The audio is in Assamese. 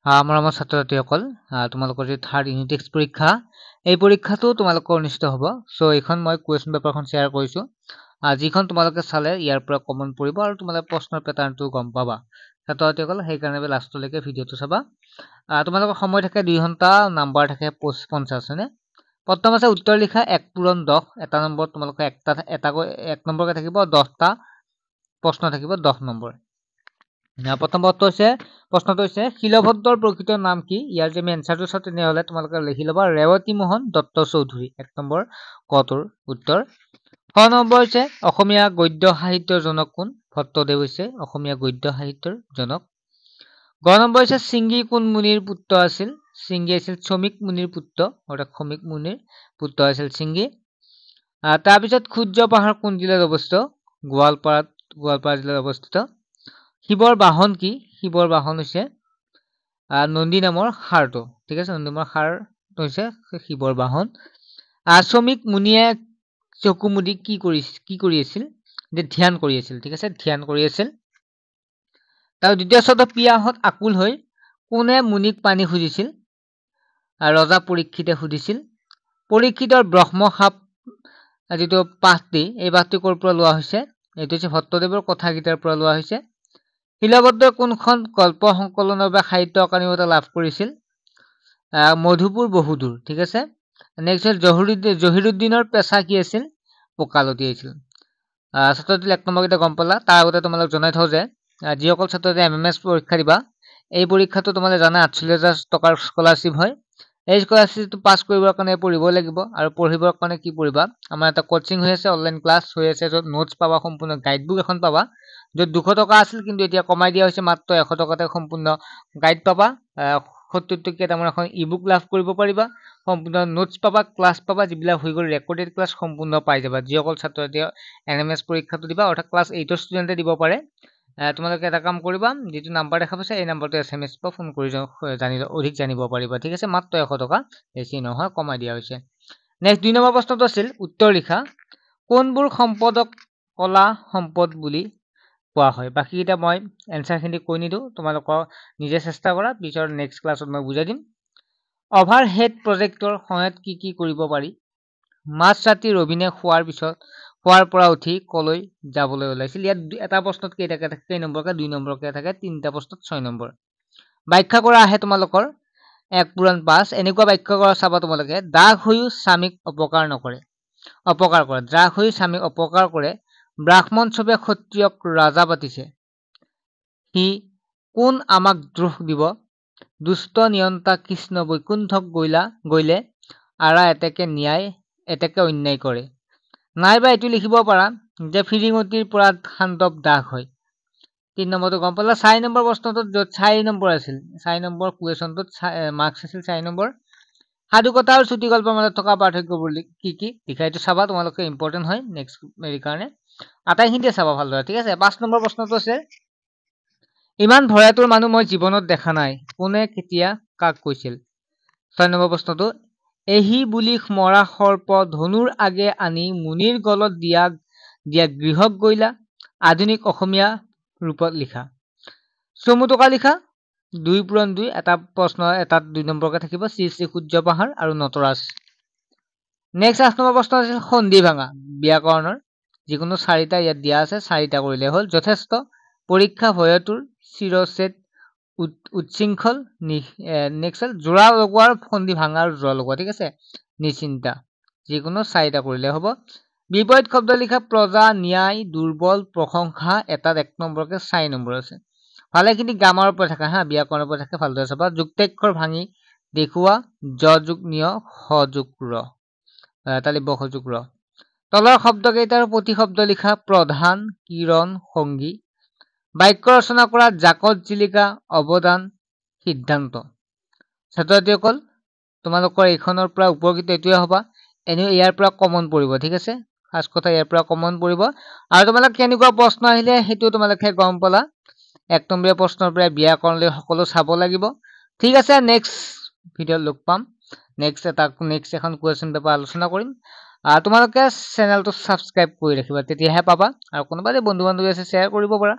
আমাৰ ছাত্ৰ ছাত্ৰীসকল তোমালোকৰ যে থাৰ্ড ইউনিট টেষ্ট পৰীক্ষা এই পৰীক্ষাটো তোমালোকৰ অনুষ্ঠিত হ'ব সো এইখন মই কুৱেশ্যন পেপাৰখন শ্বেয়াৰ কৰিছো যিখন তোমালোকে চালে ইয়াৰ পৰা কমন পৰিব আৰু তোমালোকে প্ৰশ্নৰ পেটাৰ্নটো গম পাবা ছাত্ৰ ছাত্ৰীসকল সেইকাৰণে লাষ্টলৈকে ভিডিঅ'টো চাবা তোমালোকৰ সময় থাকে 2 ঘণ্টা নাম্বাৰ থাকে 50 হয়নে প্ৰথম আছে উত্তৰ লিখা 1 পূৰণ 10 এটা নম্বৰ তোমালোকে এক নম্বৰকে থাকিব 10টা প্ৰশ্ন থাকিব 10 নম্বৰ প্ৰথম প্ৰশ্নটো হৈছে শিলভদ্ৰৰ প্ৰকৃত নাম কি ইয়াৰ যে এনসাৰটো চাও তেনেহলে তোমালোকে লিখি লবা ৰেৱতী মোহন দত্ত চৌধুৰী এক নম্বৰ কটোৰ উত্তৰ খ নম্বৰ হৈছে অসমীয়া গদ্য সাহিত্যৰ জনক কোন ভট্টদেৱ হৈছে অসমীয়া গদ্য সাহিত্যৰ জনক গ নম্বৰ হৈছে সিংগী কোন মুনিৰ পুত্ৰ আছিল সিংগী আছিল শ্ৰমিক মুনিৰ পুত্ৰ অৰ্থাৎ শ্ৰমিক মুনিৰ পুত্ৰ আছিল সিংগী তাৰ পিছত সূৰ্য পাহাৰ কোন জিলাত অৱস্থিত গোৱালপাৰা জিলাত অৱস্থিত শিৱৰ বাহন কি শিৱৰ বাহন হৈছে নন্দী নামৰ ষাঁড়টো ঠিক আছে নন্দী নামৰ ষাঁড়টো হৈছে শিৱৰ বাহন শ্ৰমিক মুনিয়ে চকু মুদি কি কৰি আছিল যে ধ্যান কৰি আছিল ঠিক আছে ধ্যান কৰি আছিল তাৰ দ্বিতীয় শব্দ পিয়াহত আকুল হৈ কোনে মুনিক পানী খুজিছিল ৰজা পৰীক্ষিতে সুধিছিল পৰীক্ষিতৰ ব্ৰহ্ম সাপ যিটো পাঠটি এই পাঠটি ক'ৰ পৰা লোৱা হৈছে এইটো হৈছে ভট্টদেৱৰ কথাগীতাৰ পৰা লোৱা হৈছে শিলভদ্ৰই কোনখন গল্প সংকলনৰ বাবে সাহিত্য একাডেমী বঁটা লাভ কৰিছিল মধুপুৰ বহুদূৰ ঠিক আছে নেক্সট হ'ল জহিৰুদ্দিনৰ পেছা কি আছিল ওকালতি আছিল ছাত্ৰছাত্ৰী 1 নম্বৰ কেইটা গম পালা তাৰ আগতে তোমালোক জনাই থওঁ যে যিসকল ছাত্ৰছাত্ৰী এমএমএছ পৰীক্ষা দিবা এই পৰীক্ষাটো তোমালোকে জানা 48,000 টকাৰ স্কলাৰশ্বিপ হয় এই স্কলাৰশ্বিপটো পাছ কৰিবৰ কাৰণে পঢ়িব লাগিব আৰু পঢ়িবৰ কাৰণে কি পঢ়িবা আমাৰ এটা কোচিং হৈ আছে অনলাইন ক্লাছ হৈ আছে য'ত নোটছ পাবা সম্পূৰ্ণ গাইডবুক এখন পাবা য'ত 200 টকা আছিল কিন্তু এতিয়া কমাই দিয়া হৈছে মাত্ৰ 100 টকাতে সম্পূৰ্ণ গাইড পাবা 70 টকীয়া তোমাৰ এখন ইবুক লাভ কৰিব পাৰিবা সম্পূৰ্ণ নোটছ পাবা ক্লাছ পাবা যিবিলাক হৈ গ'ল ৰেকৰ্ডেড ক্লাছ সম্পূৰ্ণ পাই যাবা যিসকল ছাত্ৰছাত্ৰী এনএমএছ পৰীক্ষাটো দিবা অৰ্থাৎ ক্লাছ 8 ৰ ষ্টুডেণ্টে দিব পাৰে তোমালোকে এটা কাম কৰিবা যেটো নাম্বাৰ দেখা পাইছা এই নাম্বাৰটো এছএমএছ বা ফোন কৰি অধিক জানিব পাৰিবা ঠিক আছে মাত্ৰ 100 টকা বেছি নহয় কমাই দিয়া হৈছে নেক্সট 2 নম্বৰ প্ৰশ্নটো আছিল উত্তৰ লিখা কোনবোৰ সম্পদক কলা সম্পদ বুলি কোৱা হয় বাকি এটা মই এনসাৰখিনি কৈ নিদু তোমালোকক নিজে চেষ্টা কৰা পিছৰ নেক্সট ক্লাছত মই বুজাই দিম অভাৰহেড প্ৰজেক্টৰ সহায়ত কি কৰিব পাৰি মাছ ৰাতি ৰবিনে খোৱাৰ পৰা উঠি কলৈ যাবলৈ ওলাইছিল ইয়াত এটা প্ৰশ্নত কেই নম্বৰকে 2 নম্বৰকে থাকে তিনিটা প্ৰশ্নত 6 নম্বৰ ব্যাখ্যা কৰা আহে তোমালোকৰ 1 পূৰণ 5 এনেকুৱা ব্যাখ্যা কৰা চাবা তোমালোকে দাগ হৈও স্বামীক অপকাৰ কৰে দাগ হৈ স্বামীক অপকাৰ কৰে ব্ৰাহ্মণ ছবে ক্ষত্ৰিয়ক ৰাজা পাতিছে সি কোন আমাক দ্ৰোহ দিব দুষ্ট নিয়ন্তা কৃষ্ণ বৈকুণ্ঠক গইলে আৰা এতেকে অন্যায় কৰে নাইবা এটো লিখিব পাৰা যে ফিৰিঙতিৰ পৰা খাণ্ডৱ দাগ হয় 3 নম্বৰটো গম পালা 4 নম্বৰ প্ৰশ্নটোত য'ত 4 নম্বৰ আছিল 4 নম্বৰ কুৱেশ্যনটোত মাৰ্কছ আছিল 4 নম্বৰ সাধু কথা আৰু চুটি গল্পৰ মাজত থকা পাৰ্থক্যবোৰ কি লিখা এইটো চাবা তোমালোকে ইম্পৰ্টেন্ট হয় নেক্সট মেৰি কাৰণে আটাইখিনিতে চাবা ভালদৰে ঠিক আছে 5 নম্বৰ প্ৰশ্নটো আছে ইমান ভয়াতুৰ মানুহ মই জীৱনত দেখা নাই কোনে কেতিয়া কাক কৈছিল 6 নম্বৰ প্ৰশ্নটো এহি বুলি মৰা সৰ্প ধনুৰ আগে আনি মুনিৰ গলত দিয়া গৃহক গইলা আধুনিক অসমীয়া ৰূপত লিখা চমুটকা লিখা 2 পূৰণ 2 এটা প্ৰশ্ন এটাত 2 নম্বৰকে থাকিব শ্ৰী সূৰ্য পাহাৰ আৰু নটৰাজ নেক্সট 8 নম্বৰ প্ৰশ্ন আছিল সন্ধি ভাঙা ব্যাকৰণৰ যিকোনো 4টা ইয়াত দিয়া আছে 4টা কৰিলে হ'ল যথেষ্ট পৰীক্ষা ভয়তুৰ চিৰচেত উচ্ছৃংখল নেক্সট জোৰা লগোৱাৰ সন্ধি ভাঙাৰ জোৰা লগোৱা ঠিক আছে নিশ্চিন্তা যিকোনো 4টা কৰিলে হ'ব বিপৰীত শব্দ লিখা প্ৰজা ন্যায় দুৰ্বল প্ৰশংসা এটাত 1 নম্বৰকে 4 নম্বৰ আছে ভালেখিনি গ্ৰামাৰৰ পৰা থাকে হা ব্যাকৰণৰ পৰা থাকে ভালদৰে চাবা যুক্তাক্ষৰ ভাঙি দেখুৱা জ যোগ নিয় হ যোগ ৰ তালিব হ যোগ ৰ তলৰ শব্দকেইটাৰ প্ৰতি শব্দ লিখা প্ৰধান কিৰণ সংগী বাক্য ৰচনা কৰা জাকত জিলিকা অৱদান সিদ্ধান্ত ছাত্ৰছাত্ৰীসকল তোমালোকৰ এইখনৰ পৰা উপকৃত এটোৱে হবা এনেও ইয়াৰ পৰা কমন পৰিব ঠিক আছে ফাৰ্ষ্ট কথা ইয়াৰ পৰা কমন পৰিব আৰু তোমালোক কেনেকুৱা প্ৰশ্ন আহিলে হেতু তোমালোকে গম পালা 1 নম্বৰীয়া প্ৰশ্নৰ পৰা ব্যাকৰণলৈ সকলো চাব লাগিব ঠিক আছে নেক্সট ভিডিঅ লগ পাম নেক্সট এখন কুৱেশ্যন পেপাৰ আলোচনা কৰিম তোমালোকে চেনেলটো সাবস্ক্ৰাইব কৰি ৰাখিবা তেতিয়াহে পাবা আৰু কোনোবা যে বন্ধু বান্ধৱী আছে শ্বেয়াৰ কৰিব পাৰা